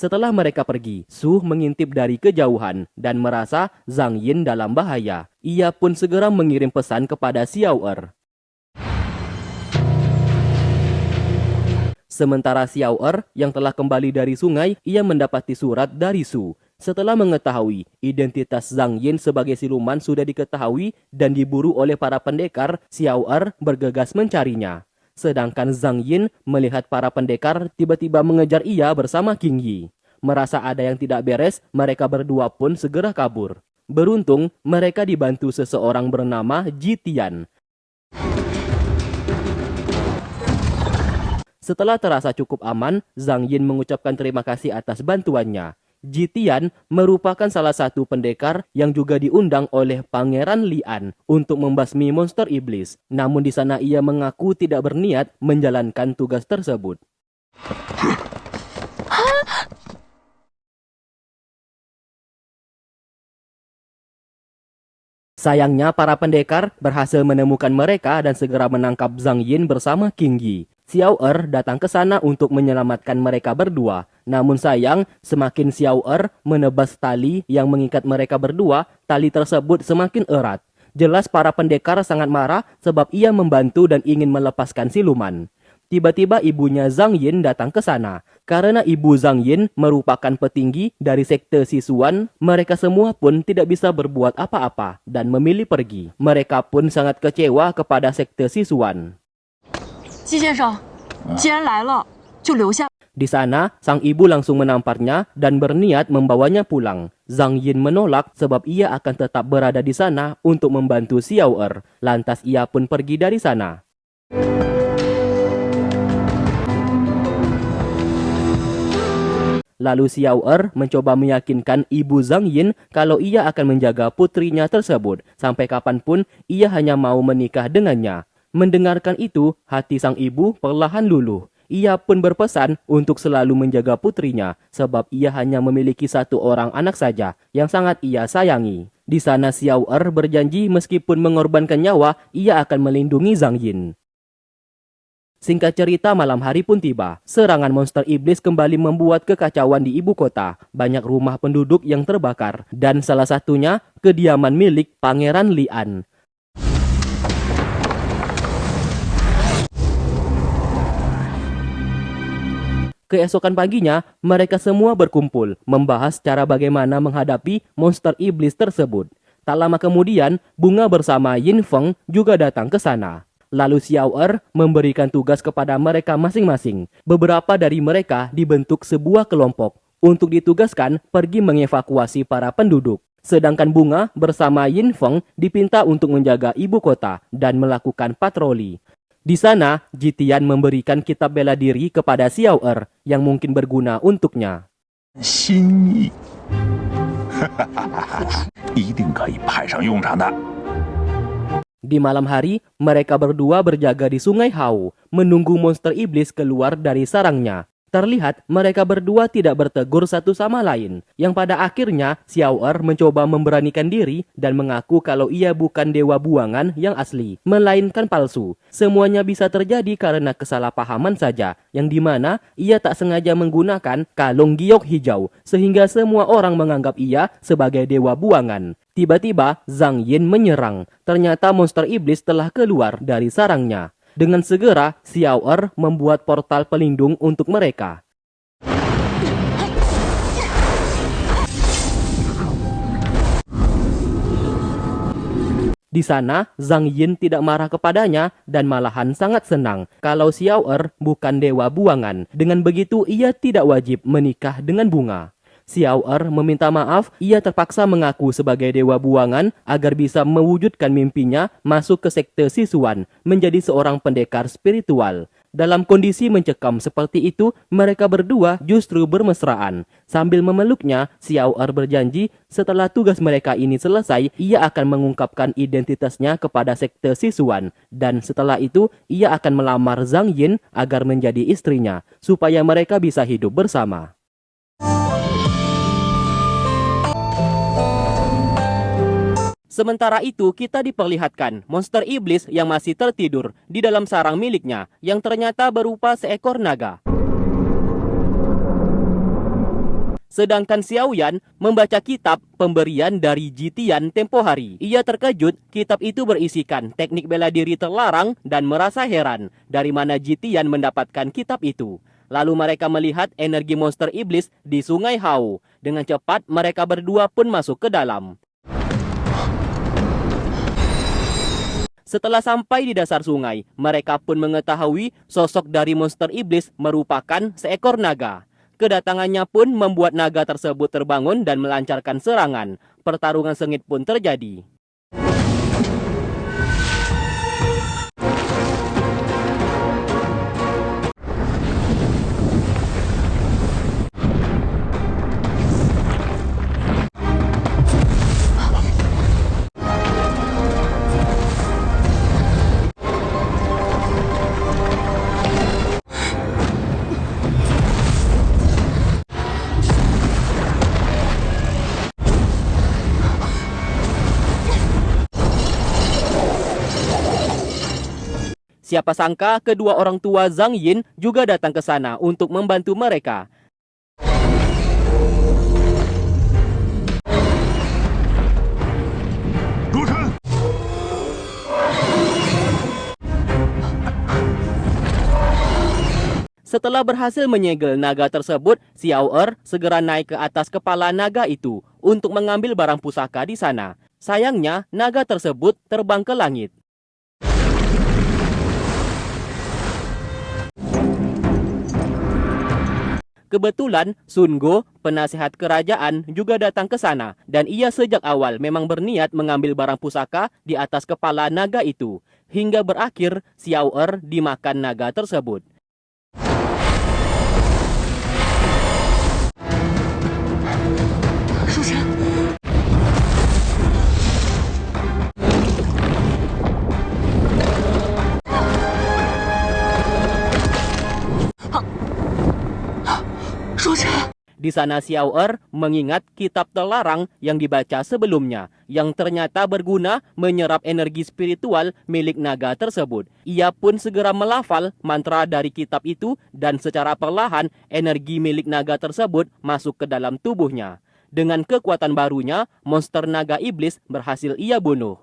Setelah mereka pergi, Su mengintip dari kejauhan dan merasa Zhang Yin dalam bahaya. Ia pun segera mengirim pesan kepada Xiao Er. Sementara Xiao Er yang telah kembali dari sungai, ia mendapati surat dari Su. Setelah mengetahui identitas Zhang Yin sebagai siluman sudah diketahui dan diburu oleh para pendekar, Xiao Er bergegas mencarinya. Sedangkan Zhang Yin melihat para pendekar tiba-tiba mengejar ia bersama King Yi. Merasa ada yang tidak beres, mereka berdua pun segera kabur. Beruntung, mereka dibantu seseorang bernama Ji Tian. Setelah terasa cukup aman, Zhang Yin mengucapkan terima kasih atas bantuannya. Ji Tian merupakan salah satu pendekar yang juga diundang oleh Pangeran Lian untuk membasmi monster iblis. Namun di sana ia mengaku tidak berniat menjalankan tugas tersebut. Sayangnya para pendekar berhasil menemukan mereka dan segera menangkap Zhang Yin bersama King Yi. Xiao Er datang ke sana untuk menyelamatkan mereka berdua. Namun sayang, semakin Xiao Er menebas tali yang mengikat mereka berdua, tali tersebut semakin erat. Jelas para pendekar sangat marah sebab ia membantu dan ingin melepaskan siluman. Tiba-tiba ibunya Zhang Yin datang ke sana. Karena ibu Zhang Yin merupakan petinggi dari sekte Sisuan, mereka semua pun tidak bisa berbuat apa-apa dan memilih pergi. Mereka pun sangat kecewa kepada sekte Sisuan. Di sana, sang ibu langsung menamparnya dan berniat membawanya pulang. Zhang Yin menolak sebab ia akan tetap berada di sana untuk membantu Xiao Er. Lantas ia pun pergi dari sana. Lalu Xiao Er mencoba meyakinkan ibu Zhang Yin kalau ia akan menjaga putrinya tersebut. Sampai kapanpun ia hanya mau menikah dengannya. Mendengarkan itu, hati sang ibu perlahan luluh. Ia pun berpesan untuk selalu menjaga putrinya sebab ia hanya memiliki satu orang anak saja yang sangat ia sayangi. Di sana Xiao Er berjanji meskipun mengorbankan nyawa, ia akan melindungi Zhang Yin. Singkat cerita, malam hari pun tiba. Serangan monster iblis kembali membuat kekacauan di ibu kota. Banyak rumah penduduk yang terbakar. Dan salah satunya kediaman milik Pangeran Lian. Keesokan paginya, mereka semua berkumpul, membahas cara bagaimana menghadapi monster iblis tersebut. Tak lama kemudian, Bunga bersama Yin Feng juga datang ke sana. Lalu Xiao Er memberikan tugas kepada mereka masing-masing. Beberapa dari mereka dibentuk sebuah kelompok untuk ditugaskan pergi mengevakuasi para penduduk. Sedangkan Bunga bersama Yin Feng dipinta untuk menjaga ibu kota dan melakukan patroli. Di sana, Ji Tian memberikan kitab bela diri kepada Xiao Er yang mungkin berguna untuknya. Di malam hari, mereka berdua berjaga di Sungai Hao, menunggu monster iblis keluar dari sarangnya. Terlihat mereka berdua tidak bertegur satu sama lain, yang pada akhirnya Xiao Er mencoba memberanikan diri dan mengaku kalau ia bukan dewa buangan yang asli, melainkan palsu. Semuanya bisa terjadi karena kesalahpahaman saja, yang dimana ia tak sengaja menggunakan kalung giok hijau, sehingga semua orang menganggap ia sebagai dewa buangan. Tiba-tiba Zhang Yin menyerang, ternyata monster iblis telah keluar dari sarangnya. Dengan segera, Xiao Er membuat portal pelindung untuk mereka. Di sana, Zhang Yin tidak marah kepadanya dan malahan sangat senang kalau Xiao Er bukan dewa buangan. Dengan begitu, ia tidak wajib menikah dengan Bunga. Xiao Er meminta maaf, ia terpaksa mengaku sebagai dewa buangan agar bisa mewujudkan mimpinya masuk ke sekte Sisuan, menjadi seorang pendekar spiritual. Dalam kondisi mencekam seperti itu, mereka berdua justru bermesraan. Sambil memeluknya, Xiao Er berjanji setelah tugas mereka ini selesai, ia akan mengungkapkan identitasnya kepada sekte Sisuan. Dan setelah itu, ia akan melamar Zhang Yin agar menjadi istrinya, supaya mereka bisa hidup bersama. Sementara itu, kita diperlihatkan monster iblis yang masih tertidur di dalam sarang miliknya, yang ternyata berupa seekor naga. Sedangkan Xiao Yan membaca kitab pemberian dari Jitian tempo hari. Ia terkejut, kitab itu berisikan teknik bela diri terlarang dan merasa heran dari mana Jitian mendapatkan kitab itu. Lalu mereka melihat energi monster iblis di Sungai Hao. Dengan cepat mereka berdua pun masuk ke dalam. Setelah sampai di dasar sungai, mereka pun mengetahui sosok dari monster iblis merupakan seekor naga. Kedatangannya pun membuat naga tersebut terbangun dan melancarkan serangan. Pertarungan sengit pun terjadi. Siapa sangka kedua orang tua Zhang Yin juga datang ke sana untuk membantu mereka. Setelah berhasil menyegel naga tersebut, Xiao Er segera naik ke atas kepala naga itu untuk mengambil barang pusaka di sana. Sayangnya, naga tersebut terbang ke langit. Kebetulan, Sun Go, penasihat kerajaan, juga datang ke sana dan ia sejak awal memang berniat mengambil barang pusaka di atas kepala naga itu. Hingga berakhir, Xiao Er dimakan naga tersebut. Di sana Xiao Er mengingat kitab terlarang yang dibaca sebelumnya, yang ternyata berguna menyerap energi spiritual milik naga tersebut. Ia pun segera melafal mantra dari kitab itu dan secara perlahan energi milik naga tersebut masuk ke dalam tubuhnya. Dengan kekuatan barunya, monster naga iblis berhasil ia bunuh.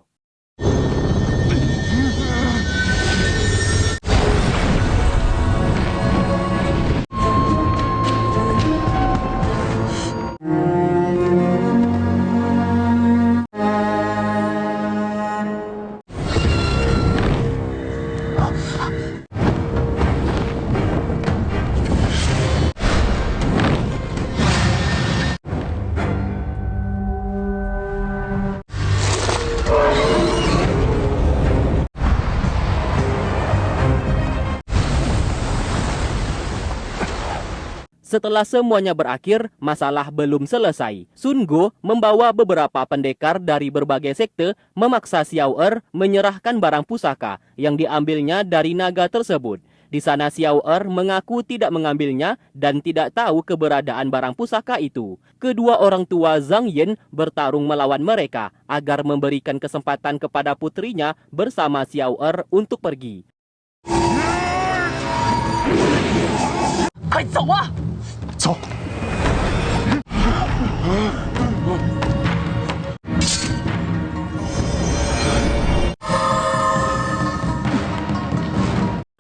Setelah semuanya berakhir, masalah belum selesai. Sun Go membawa beberapa pendekar dari berbagai sekte memaksa Xiao Er menyerahkan barang pusaka yang diambilnya dari naga tersebut. Di sana Xiao Er mengaku tidak mengambilnya dan tidak tahu keberadaan barang pusaka itu. Kedua orang tua Zhang Yin bertarung melawan mereka agar memberikan kesempatan kepada putrinya bersama Xiao Er untuk pergi.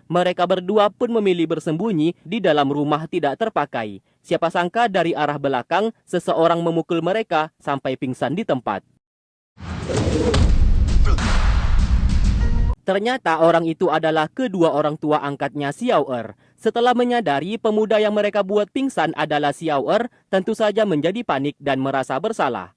Mereka berdua pun memilih bersembunyi di dalam rumah tidak terpakai. Siapa sangka dari arah belakang, seseorang memukul mereka sampai pingsan di tempat. Ternyata orang itu adalah kedua orang tua angkatnya Xiao Er. Setelah menyadari pemuda yang mereka buat pingsan adalah Xiao Er, tentu saja menjadi panik dan merasa bersalah.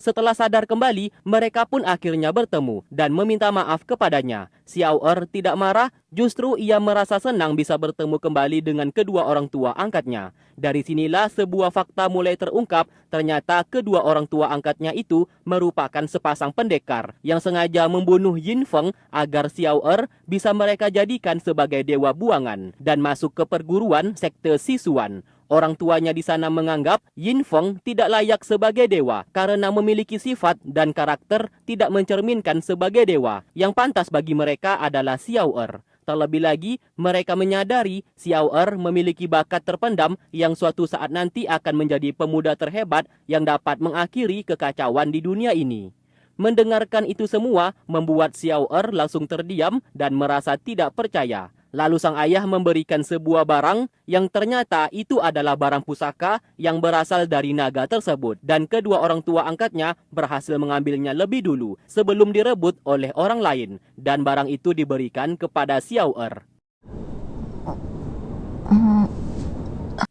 Setelah sadar kembali, mereka pun akhirnya bertemu dan meminta maaf kepadanya. Xiao Er tidak marah, justru ia merasa senang bisa bertemu kembali dengan kedua orang tua angkatnya. Dari sinilah sebuah fakta mulai terungkap, ternyata kedua orang tua angkatnya itu merupakan sepasang pendekar yang sengaja membunuh Yin Feng agar Xiao Er bisa mereka jadikan sebagai dewa buangan dan masuk ke perguruan sekte Sisuan. Orang tuanya di sana menganggap Yin Feng tidak layak sebagai dewa karena memiliki sifat dan karakter tidak mencerminkan sebagai dewa. Yang pantas bagi mereka adalah Xiao Er. Terlebih lagi, mereka menyadari Xiao Er memiliki bakat terpendam yang suatu saat nanti akan menjadi pemuda terhebat yang dapat mengakhiri kekacauan di dunia ini. Mendengarkan itu semua membuat Xiao Er langsung terdiam dan merasa tidak percaya. Lalu sang ayah memberikan sebuah barang yang ternyata itu adalah barang pusaka yang berasal dari naga tersebut. Dan kedua orang tua angkatnya berhasil mengambilnya lebih dulu sebelum direbut oleh orang lain. Dan barang itu diberikan kepada Xiao Er.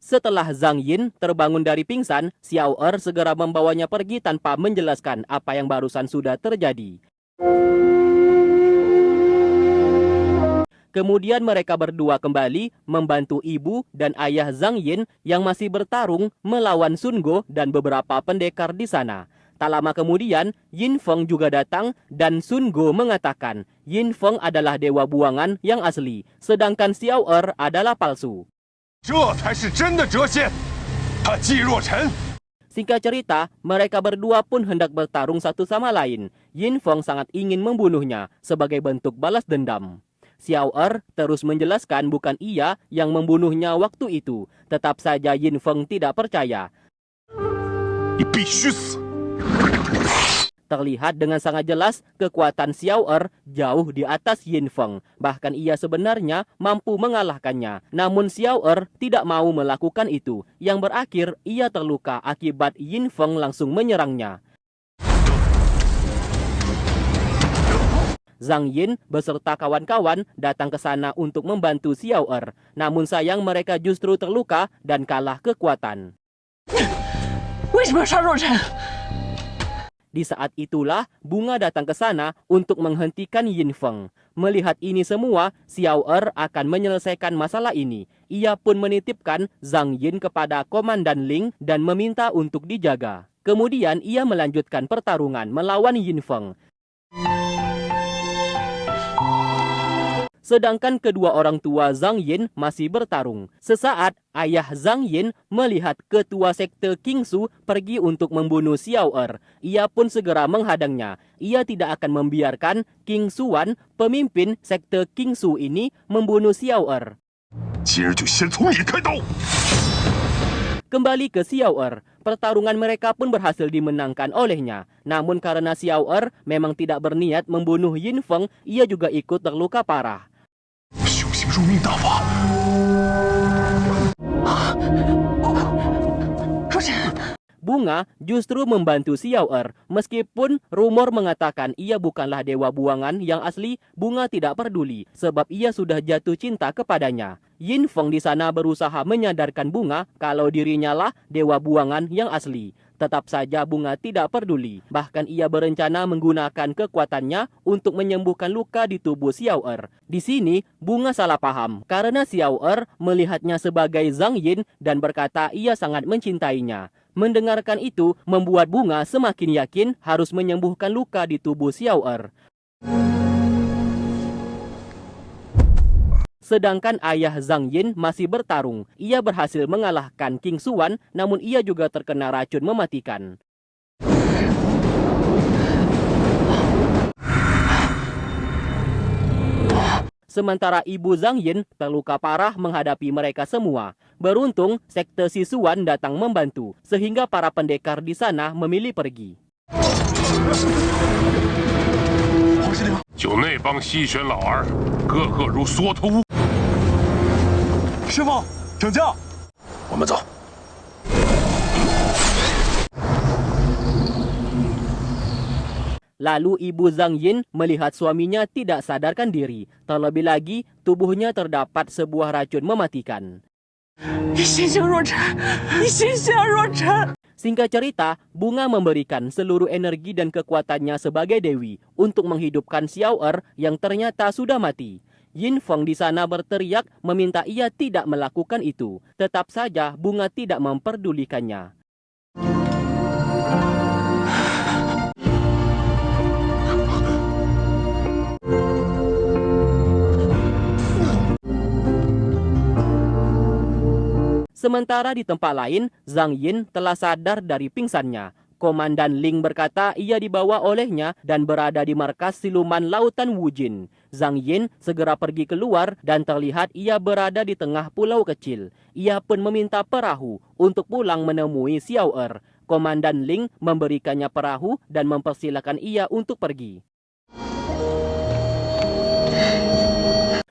Setelah Zhang Yin terbangun dari pingsan, Xiao Er segera membawanya pergi tanpa menjelaskan apa yang barusan sudah terjadi. Kemudian mereka berdua kembali membantu ibu dan ayah Zhang Yin yang masih bertarung melawan Sun Go dan beberapa pendekar di sana. Tak lama kemudian, Yin Feng juga datang dan Sun Go mengatakan Yin Feng adalah dewa buangan yang asli, sedangkan Xiao Er adalah palsu. Singkat cerita, mereka berdua pun hendak bertarung satu sama lain. Yin Feng sangat ingin membunuhnya sebagai bentuk balas dendam. Xiao Er terus menjelaskan bukan ia yang membunuhnya waktu itu. Tetap saja Yin Feng tidak percaya. Terlihat dengan sangat jelas kekuatan Xiao Er jauh di atas Yin Feng. Bahkan ia sebenarnya mampu mengalahkannya. Namun Xiao Er tidak mau melakukan itu. Yang berakhir ia terluka akibat Yin Feng langsung menyerangnya. Zhang Yin beserta kawan-kawan datang ke sana untuk membantu Xiao Er. Namun sayang mereka justru terluka dan kalah kekuatan. Di saat itulah Bunga datang ke sana untuk menghentikan Yin Feng. Melihat ini semua, Xiao Er akan menyelesaikan masalah ini. Ia pun menitipkan Zhang Yin kepada Komandan Ling dan meminta untuk dijaga. Kemudian ia melanjutkan pertarungan melawan Yin Feng. Sedangkan kedua orang tua Zhang Yin masih bertarung. Sesaat, ayah Zhang Yin melihat ketua sekte Qingsu pergi untuk membunuh Xiao Er. Ia pun segera menghadangnya. Ia tidak akan membiarkan King Xuan, pemimpin sekte Qingsu ini, membunuh Xiao Er. Kembali ke Xiao Er, pertarungan mereka pun berhasil dimenangkan olehnya. Namun karena Xiao Er memang tidak berniat membunuh Yin Feng, ia juga ikut terluka parah. Bunga justru membantu Xiao Er. Meskipun rumor mengatakan ia bukanlah dewa buangan yang asli, Bunga tidak peduli sebab ia sudah jatuh cinta kepadanya. Yin Feng di sana berusaha menyadarkan Bunga kalau dirinya lah dewa buangan yang asli. Tetap saja Bunga tidak peduli. Bahkan ia berencana menggunakan kekuatannya untuk menyembuhkan luka di tubuh Xiao Er. Di sini Bunga salah paham karena Xiao Er melihatnya sebagai Zhang Yin dan berkata ia sangat mencintainya. Mendengarkan itu membuat Bunga semakin yakin harus menyembuhkan luka di tubuh Xiao Er. Sedangkan ayah Zhang Yin masih bertarung. Ia berhasil mengalahkan King Xuan, namun ia juga terkena racun mematikan. Sementara ibu Zhang Yin terluka parah menghadapi mereka semua. Beruntung, sekte Sichuan datang membantu, sehingga para pendekar di sana memilih pergi. 就那帮西玄老儿，个个如缩头乌。师傅，拯救！我们走。Lalu ibu Zhang Yin melihat suaminya tidak sadarkan diri. Terlebih lagi, tubuhnya terdapat sebuah racun mematikan. Singkat cerita, Bunga memberikan seluruh energi dan kekuatannya sebagai dewi untuk menghidupkan Xiao Er yang ternyata sudah mati. Yin Feng di sana berteriak meminta ia tidak melakukan itu. Tetap saja Bunga tidak memperdulikannya. Sementara di tempat lain, Zhang Yin telah sadar dari pingsannya. Komandan Ling berkata ia dibawa olehnya dan berada di markas siluman lautan Wujin. Zhang Yin segera pergi keluar dan terlihat ia berada di tengah pulau kecil. Ia pun meminta perahu untuk pulang menemui Xiao Er. Komandan Ling memberikannya perahu dan mempersilakan ia untuk pergi.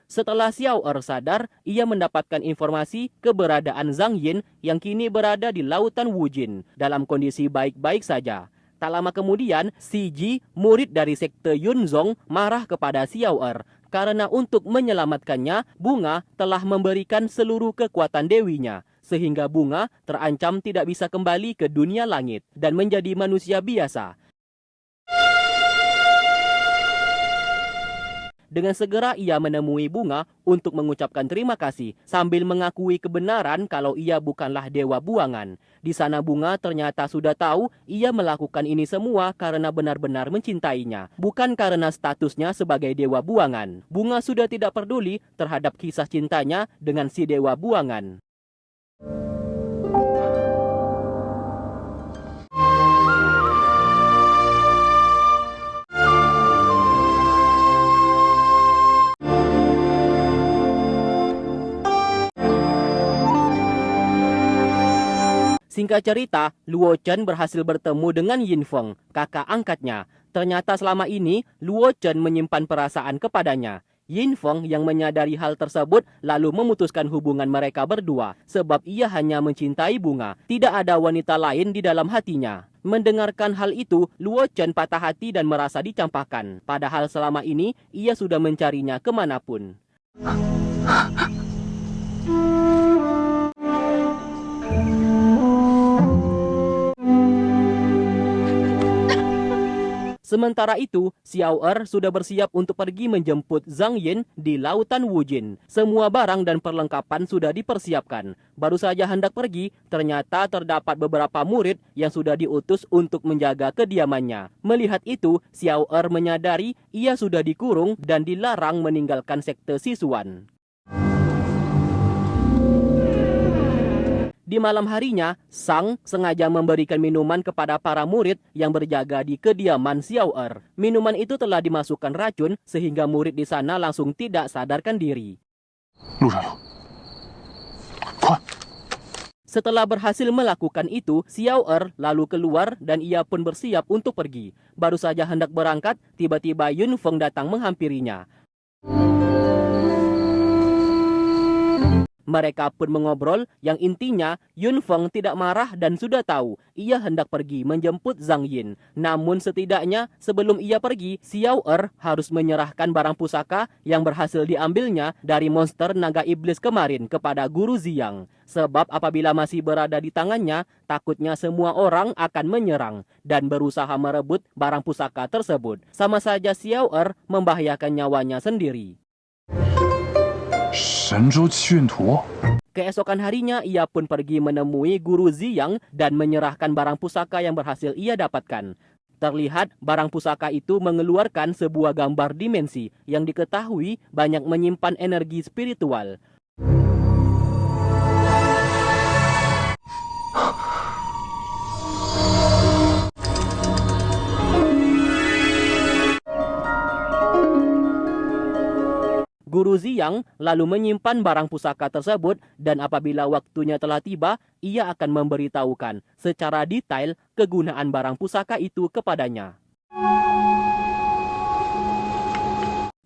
Setelah Xiao Er sadar, ia mendapatkan informasi keberadaan Zhang Yin yang kini berada di lautan Wujin dalam kondisi baik-baik saja. Tak lama kemudian, Si Ji, murid dari sekte Yunzong, marah kepada Xiao Er karena untuk menyelamatkannya, Bunga telah memberikan seluruh kekuatan dewinya, sehingga Bunga terancam tidak bisa kembali ke dunia langit dan menjadi manusia biasa. Dengan segera ia menemui Bunga untuk mengucapkan terima kasih sambil mengakui kebenaran kalau ia bukanlah dewa buangan. Di sana Bunga ternyata sudah tahu ia melakukan ini semua karena benar-benar mencintainya, bukan karena statusnya sebagai dewa buangan. Bunga sudah tidak peduli terhadap kisah cintanya dengan si dewa buangan. Singkat cerita, Luo Chen berhasil bertemu dengan Yin Feng, kakak angkatnya. Ternyata selama ini, Luo Chen menyimpan perasaan kepadanya. Yin Feng yang menyadari hal tersebut lalu memutuskan hubungan mereka berdua sebab ia hanya mencintai Bunga. Tidak ada wanita lain di dalam hatinya. Mendengarkan hal itu, Luo Chen patah hati dan merasa dicampakkan. Padahal selama ini, ia sudah mencarinya kemanapun. Sementara itu, Xiao Er sudah bersiap untuk pergi menjemput Zhang Yin di lautan Wujin. Semua barang dan perlengkapan sudah dipersiapkan. Baru saja hendak pergi, ternyata terdapat beberapa murid yang sudah diutus untuk menjaga kediamannya. Melihat itu, Xiao Er menyadari ia sudah dikurung dan dilarang meninggalkan sekte Sisuan. Di malam harinya, Sang sengaja memberikan minuman kepada para murid yang berjaga di kediaman Xiao Er. Minuman itu telah dimasukkan racun sehingga murid di sana langsung tidak sadarkan diri. Setelah berhasil melakukan itu, Xiao Er lalu keluar dan ia pun bersiap untuk pergi. Baru saja hendak berangkat, tiba-tiba Yun Feng datang menghampirinya. Mereka pun mengobrol yang intinya Yun Feng tidak marah dan sudah tahu ia hendak pergi menjemput Zhang Yin. Namun setidaknya sebelum ia pergi, Xiao Er harus menyerahkan barang pusaka yang berhasil diambilnya dari monster naga iblis kemarin kepada Guru Ziyang. Sebab apabila masih berada di tangannya, takutnya semua orang akan menyerang dan berusaha merebut barang pusaka tersebut. Sama saja Xiao Er membahayakan nyawanya sendiri. Keesokan harinya, ia pun pergi menemui Guru Ziyang dan menyerahkan barang pusaka yang berhasil ia dapatkan. Terlihat barang pusaka itu mengeluarkan sebuah gambar dimensi yang diketahui banyak menyimpan energi spiritual. Guru Ziyang lalu menyimpan barang pusaka tersebut dan apabila waktunya telah tiba, ia akan memberitahukan secara detail kegunaan barang pusaka itu kepadanya.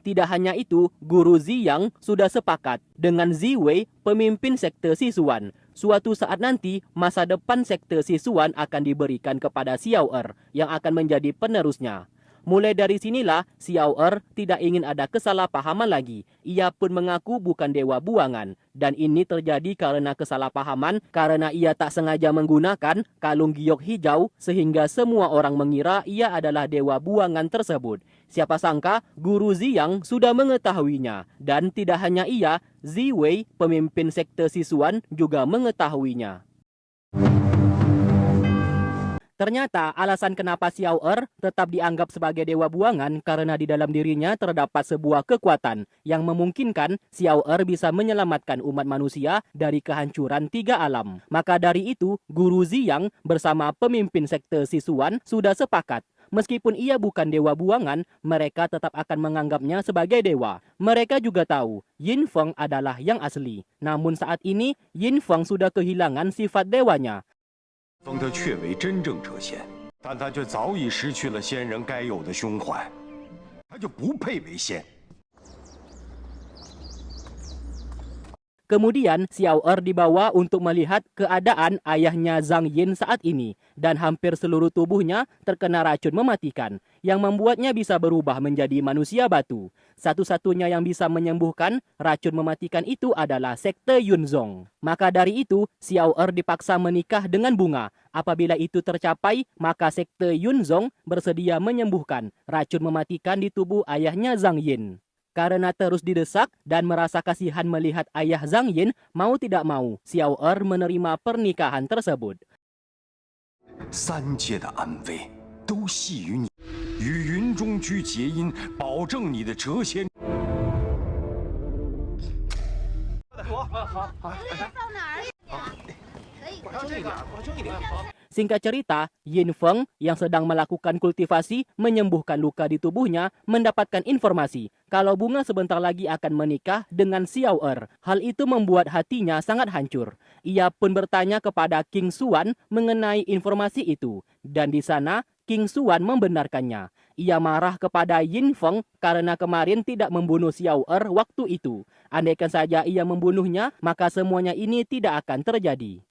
Tidak hanya itu, Guru Ziyang sudah sepakat dengan Ziwei, pemimpin sekte Sisuan. Suatu saat nanti, masa depan sekte Sisuan akan diberikan kepada Xiao Er yang akan menjadi penerusnya. Mulai dari sinilah, Xiao Er tidak ingin ada kesalahpahaman lagi. Ia pun mengaku bukan dewa buangan. Dan ini terjadi karena kesalahpahaman karena ia tak sengaja menggunakan kalung giok hijau sehingga semua orang mengira ia adalah dewa buangan tersebut. Siapa sangka Guru Ziyang sudah mengetahuinya. Dan tidak hanya ia, Ziwei, pemimpin sekte Sisuan juga mengetahuinya. Ternyata alasan kenapa Xiao Er tetap dianggap sebagai dewa buangan karena di dalam dirinya terdapat sebuah kekuatan yang memungkinkan Xiao Er bisa menyelamatkan umat manusia dari kehancuran 3 alam. Maka dari itu, Guru Ziyang bersama pemimpin sekte Sisuan sudah sepakat. Meskipun ia bukan dewa buangan, mereka tetap akan menganggapnya sebagai dewa. Mereka juga tahu Yin Feng adalah yang asli. Namun saat ini, Yin Feng sudah kehilangan sifat dewanya. 风他确为真正谪仙，但他却早已失去了仙人该有的胸怀，他就不配为仙。 Kemudian Xiao Er dibawa untuk melihat keadaan ayahnya Zhang Yin saat ini dan hampir seluruh tubuhnya terkena racun mematikan yang membuatnya bisa berubah menjadi manusia batu. Satu-satunya yang bisa menyembuhkan racun mematikan itu adalah sekte Yunzong. Maka dari itu Xiao Er dipaksa menikah dengan bunga. Apabila itu tercapai, maka sekte Yunzong bersedia menyembuhkan racun mematikan di tubuh ayahnya Zhang Yin. Karena terus didesak dan merasa kasihan melihat ayah Zhang Yin, mau tidak mau, Xiao Er menerima pernikahan tersebut. 三界的安危都系于你，与云中居结因，保证你的谪仙。Singkat cerita, Yin Feng yang sedang melakukan kultivasi menyembuhkan luka di tubuhnya mendapatkan informasi kalau bunga sebentar lagi akan menikah dengan Xiao Er. Hal itu membuat hatinya sangat hancur. Ia pun bertanya kepada King Xuan mengenai informasi itu. Dan di sana, King Xuan membenarkannya. Ia marah kepada Yin Feng karena kemarin tidak membunuh Xiao Er waktu itu. Andaikan saja ia membunuhnya, maka semuanya ini tidak akan terjadi.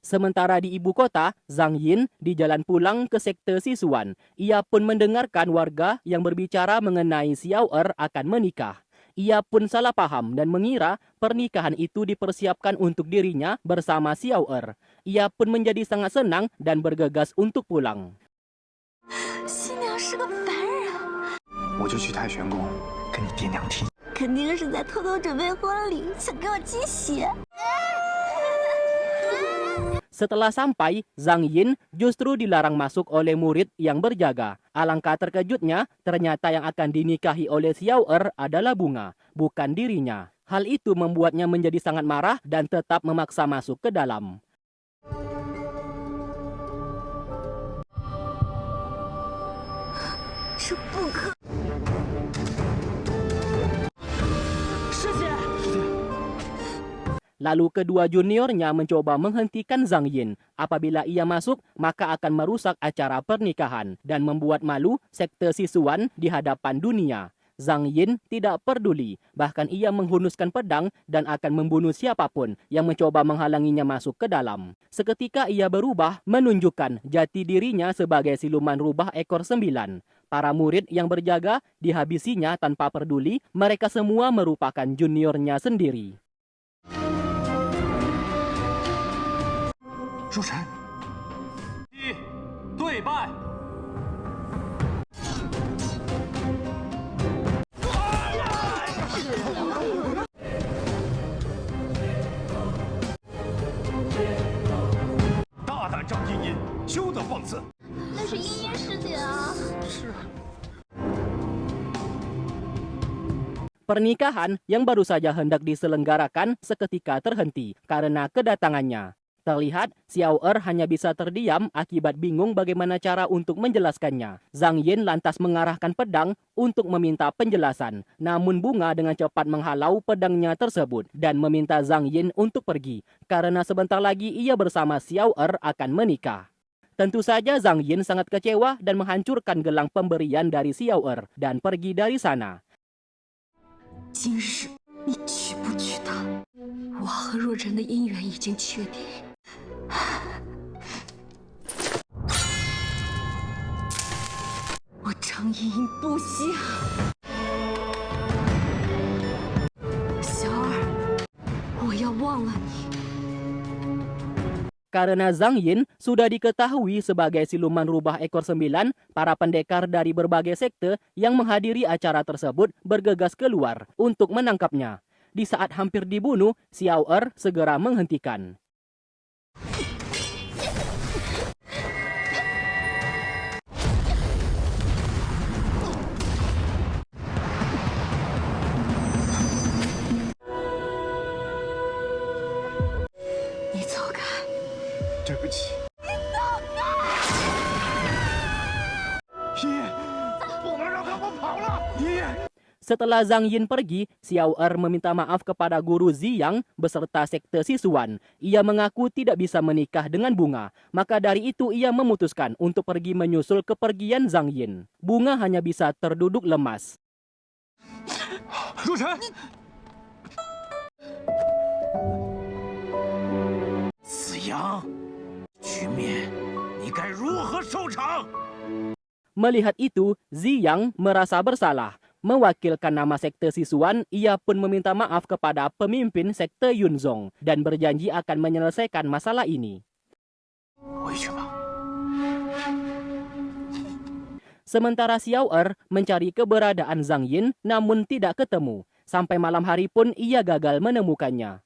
Sementara di ibu kota, Zhang Yin di jalan pulang ke sekte Sisuan. Ia pun mendengarkan warga yang berbicara mengenai Xiao Er akan menikah. Ia pun salah paham dan mengira pernikahan itu dipersiapkan untuk dirinya bersama Xiao Er. Ia pun menjadi sangat senang dan bergegas untuk pulang. 新娘是个凡人，我就去太玄宫跟你爹娘提。 肯定是在偷偷准备婚礼，想给我惊喜。 Setelah sampai, Zhang Yin justru dilarang masuk oleh murid yang berjaga. Alangkah terkejutnya, ternyata yang akan dinikahi oleh Xiao Er adalah bunga, bukan dirinya. Hal itu membuatnya menjadi sangat marah dan tetap memaksa masuk ke dalam. Lalu kedua juniornya mencoba menghentikan Zhang Yin. Apabila ia masuk, maka akan merusak acara pernikahan dan membuat malu sekte Sisuan di hadapan dunia. Zhang Yin tidak peduli, bahkan ia menghunuskan pedang dan akan membunuh siapapun yang mencoba menghalanginya masuk ke dalam. Seketika ia berubah, menunjukkan jati dirinya sebagai siluman rubah ekor 9. Para murid yang berjaga dihabisinya tanpa peduli, mereka semua merupakan juniornya sendiri. 入禅，一对拜。大胆张茵茵，休得放肆！那是茵茵师姐啊。 Pernikahan yang baru saja hendak diselenggarakan seketika terhenti karena kedatangannya. Terlihat, Xiao Er hanya bisa terdiam akibat bingung bagaimana cara untuk menjelaskannya. Zhang Yin lantas mengarahkan pedang untuk meminta penjelasan. Namun bunga dengan cepat menghalau pedangnya tersebut dan meminta Zhang Yin untuk pergi. Karena sebentar lagi ia bersama Xiao Er akan menikah. Tentu saja Zhang Yin sangat kecewa dan menghancurkan gelang pemberian dari Xiao Er dan pergi dari sana. 今日你娶不娶她？我和若尘的姻缘已经确定。我张茵茵不稀罕。小二，我要忘了你。 Karena Zhang Yin sudah diketahui sebagai siluman rubah ekor 9, para pendekar dari berbagai sekte yang menghadiri acara tersebut bergegas keluar untuk menangkapnya. Di saat hampir dibunuh, Xiao Er segera menghentikan. Setelah Zhang Yin pergi, Xiao Er meminta maaf kepada guru Ziyang beserta sekte Sisuan. Ia mengaku tidak bisa menikah dengan Bunga. Maka dari itu ia memutuskan untuk pergi menyusul kepergian Zhang Yin. Bunga hanya bisa terduduk lemas. 若晨，子阳，局面你该如何收场？ Melihat itu, Ziyang merasa bersalah. Mewakilkan nama sekte Sisuan, ia pun meminta maaf kepada pemimpin sekte Yunzong dan berjanji akan menyelesaikan masalah ini. 回去吧。 Sementara Xiao Er mencari keberadaan Zhang Yin namun tidak ketemu. Sampai malam hari pun ia gagal menemukannya.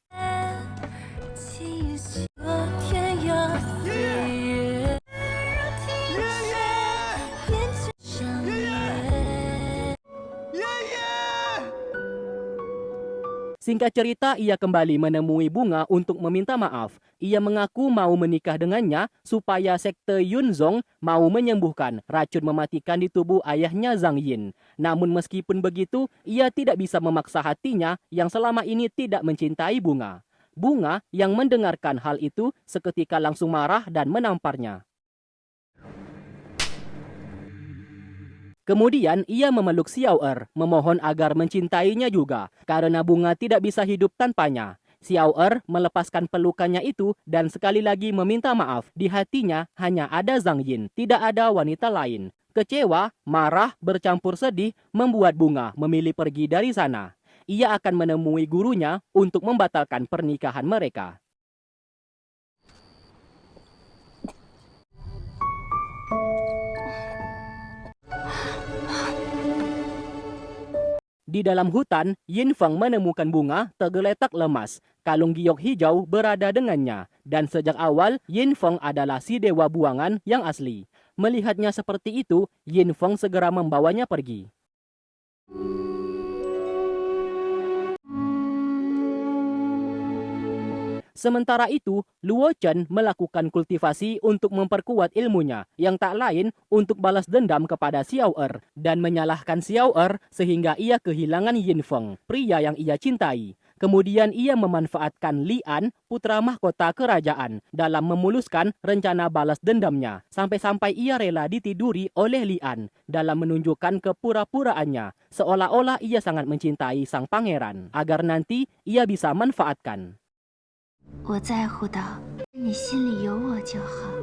Singkat cerita, ia kembali menemui Bunga untuk meminta maaf. Ia mengaku mau menikah dengannya supaya sekte Yunzong mau menyembuhkan racun mematikan di tubuh ayahnya Zhang Yin. Namun meskipun begitu, ia tidak bisa memaksa hatinya yang selama ini tidak mencintai Bunga. Bunga yang mendengarkan hal itu seketika langsung marah dan menamparnya. Kemudian ia memeluk Xiao Er, memohon agar mencintainya juga, karena Bunga tidak bisa hidup tanpanya. Xiao Er melepaskan pelukannya itu dan sekali lagi meminta maaf. Di hatinya hanya ada Zhang Yin, tidak ada wanita lain. Kecewa, marah, bercampur sedih membuat Bunga memilih pergi dari sana. Ia akan menemui gurunya untuk membatalkan pernikahan mereka. Di dalam hutan, Yin Feng menemukan Bunga tergeletak lemas. Kalung giok hijau berada dengannya. Dan sejak awal, Yin Feng adalah si dewa buangan yang asli. Melihatnya seperti itu, Yin Feng segera membawanya pergi. Sementara itu, Luo Chen melakukan kultivasi untuk memperkuat ilmunya, yang tak lain untuk balas dendam kepada Xiao Er dan menyalahkan Xiao Er sehingga ia kehilangan Yin Feng, pria yang ia cintai. Kemudian ia memanfaatkan Li An, putra mahkota kerajaan, dalam memuluskan rencana balas dendamnya, sampai-sampai ia rela ditiduri oleh Li An dalam menunjukkan kepura-puraannya, seolah-olah ia sangat mencintai sang pangeran, agar nanti ia bisa manfaatkan. 我在乎的，你心里有我就好。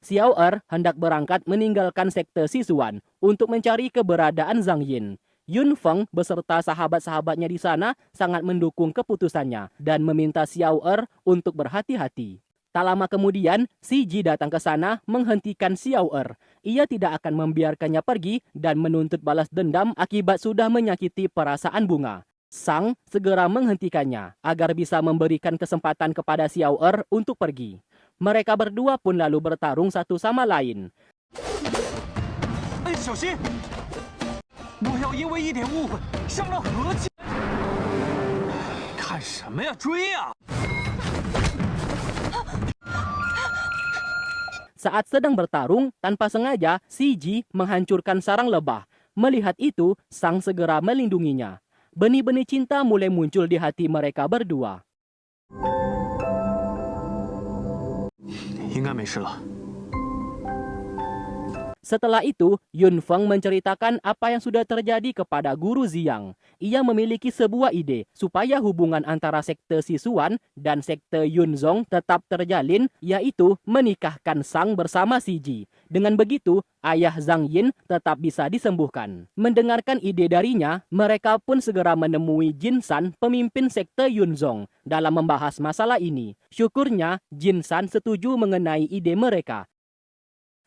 Xiao Er hendak berangkat meninggalkan sekte Sisuan untuk mencari keberadaan Zhang Yin. Yun Feng beserta sahabat-sahabatnya di sana sangat mendukung keputusannya dan meminta Xiao Er untuk berhati-hati. Tak lama kemudian, Si Ji datang ke sana menghentikan Xiao Er. Ia tidak akan membiarkannya pergi dan menuntut balas dendam akibat sudah menyakiti perasaan Bunga. Sang segera menghentikannya agar bisa memberikan kesempatan kepada Xiao Er untuk pergi. Mereka berdua pun lalu bertarung satu sama lain. 小心，不要因为一点误会伤了和气。看什么呀，追呀！ Saat sedang bertarung, tanpa sengaja, Si Ji menghancurkan sarang lebah. Melihat itu, Sang segera melindunginya. Benih-benih cinta mulai muncul di hati mereka berdua. 应该没事了。 Setelah itu, Yun Feng menceritakan apa yang sudah terjadi kepada guru Ziyang. Ia memiliki sebuah ide supaya hubungan antara sekte Sisuan dan sekte Yunzong tetap terjalin, yaitu menikahkan Sang bersama Si Ji. Dengan begitu, ayah Zhang Yin tetap bisa disembuhkan. Mendengarkan ide darinya, mereka pun segera menemui Jin San, pemimpin sekte Yunzong, dalam membahas masalah ini. Syukurnya, Jin San setuju mengenai ide mereka.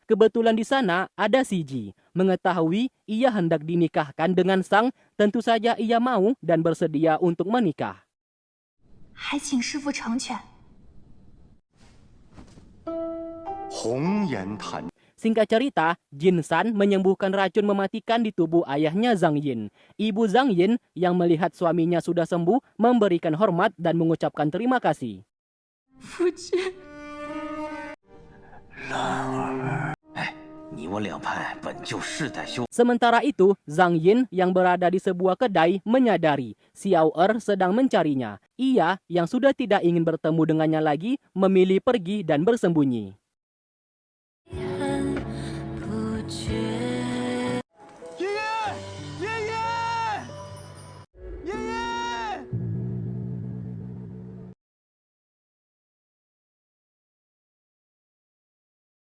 Kebetulan di sana ada Si Ji. Mengetahui ia hendak dinikahkan dengan Sang, tentu saja ia mau dan bersedia untuk menikah. 还请师傅成全。 红颜谈 Singkat cerita, Jin San menyembuhkan racun mematikan di tubuh ayahnya Zhang Yin. Ibu Zhang Yin yang melihat suaminya sudah sembuh memberikan hormat dan mengucapkan terima kasih. 父亲， 你我两派本就世代修。 Sementara itu, Zhang Yin yang berada di sebuah kedai menyadari Xiao Er sedang mencarinya. Ia yang sudah tidak ingin bertemu dengannya lagi memilih pergi dan bersembunyi.